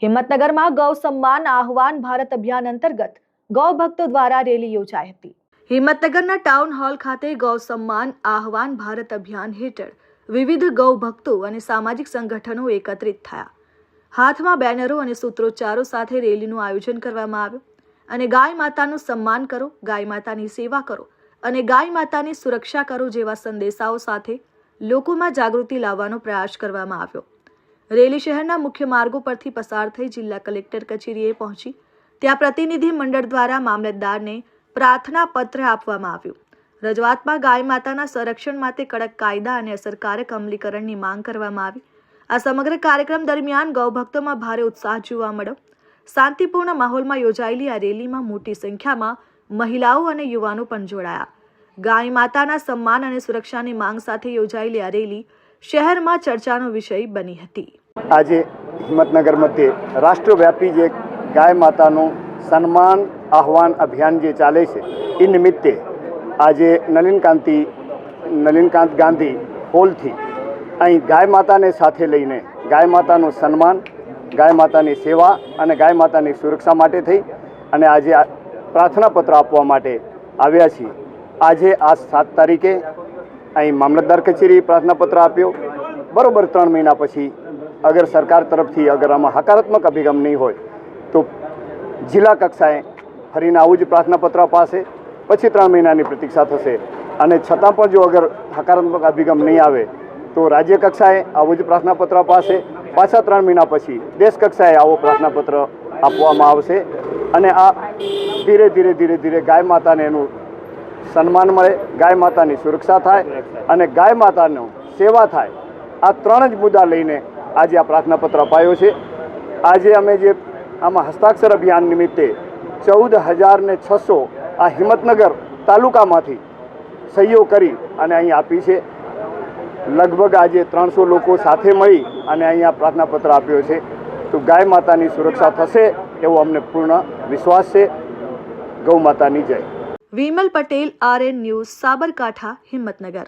હિંમતનગરમાં ગૌ સન્માન આહવાન ભારત અભિયાન અંતર્ગત ગૌ ભક્તો દ્વારા રેલી યોજાઈ હતી। હિંમતનગરના ટાઉન હોલ ખાતે ગૌ સન્માન આહવાન ભારત અભિયાન હેઠળ વિવિધ ગૌ ભક્તો અને સામાજિક સંગઠનો એકત્રિત થયા। હાથમાં બેનરો અને સૂત્રોચ્ચારો સાથે રેલીનું આયોજન કરવામાં આવ્યું અને ગાય માતાનું સન્માન કરો, ગાય માતાની સેવા કરો અને ગાય માતાની સુરક્ષા કરો જેવા સંદેશાઓ સાથે લોકોમાં જાગૃતિ લાવવાનો પ્રયાસ કરવામાં આવ્યો। રેલી શહેરના મુખ્ય માર્ગો પરથી પસાર થઈ જિલ્લા કલેક્ટર કચેરીએ પહોંચી। ત્યાં પ્રતિનિધિ મંડળ દ્વારા મામલતદારને પ્રાર્થના પત્ર આપવામાં આવ્યું। રજૂઆતમાં ગાય માતાના સંરક્ષણ માટે કડક કાયદા અને અસરકારક અમલીકરણની માંગ કરવામાં આવી। આ સમગ્ર કાર્યક્રમ દરમિયાન ગૌભક્તોમાં ભારે ઉત્સાહ જોવા મળ્યો। શાંતિપૂર્ણ માહોલમાં યોજાયેલી આ રેલીમાં મોટી સંખ્યામાં મહિલાઓ અને યુવાનો પણ જોડાયા। ગાય માતાના સન્માન અને સુરક્ષાની માંગ સાથે યોજાયેલી આ રેલી શહેરમાં ચર્ચાનો વિષય બની હતી। આજે હિંમતનગર મધ્યે રાષ્ટ્રવ્યાપી જે ગાય માતાનું સન્માન આહવાન અભિયાન જે ચાલે છે એ નિમિત્તે આજે નલિનકાંત ગાંધી હોલથી અહીં ગાય માતાને સાથે લઈને ગાય માતાનું સન્માન, ગાય માતાની સેવા અને ગાય માતાની સુરક્ષા માટે થઈ અને આજે પ્રાર્થના પત્ર આપવા માટે આવ્યા છીએ। આજે આ 7 તારીખે અહીં મામલતદાર કચેરી પ્રાર્થના પત્ર આપ્યો। બરોબર 3 મહિના પછી અગર સરકાર તરફથી અગર આમાં હકારાત્મક અભિગમ નહીં હોય તો જિલ્લા કક્ષાએ ફરીને આવું જ પ્રાર્થના પત્ર અપાશે। પછી 3 મહિનાની પ્રતીક્ષા થશે અને છતાં પણ જો અગર હકારાત્મક અભિગમ નહીં આવે તો રાજ્ય કક્ષાએ આવું જ પ્રાર્થના પત્ર અપાશે। પાછા 3 મહિના પછી દેશ કક્ષાએ આવો પ્રાર્થના પત્ર આપવામાં આવશે અને આ ધીરે ધીરે ગાય માતાને એનું સન્માન મળે, ગાય માતાની સુરક્ષા થાય અને ગાય માતાનો સેવા થાય। આ 3 જ મુદ્દા લઈને આજે આ પ્રાર્થના પત્ર અપાયો છે। આજે અમે જે આમાં હસ્તાક્ષર અભિયાન નિમિત્તે 14,600 આ હિંમતનગર તાલુકામાંથી સહીઓ કરી અને અહીં આપી છે। લગભગ આજે 300 લોકો સાથે મળી અને અહીંયા પ્રાર્થના પત્ર આપ્યો છે। તો ગાય માતાની સુરક્ષા થશે એવો અમને પૂર્ણ વિશ્વાસ છે। ગૌ માતાની જય। Vimal Patel, RN news, Sabarkantha, Himmatnagar.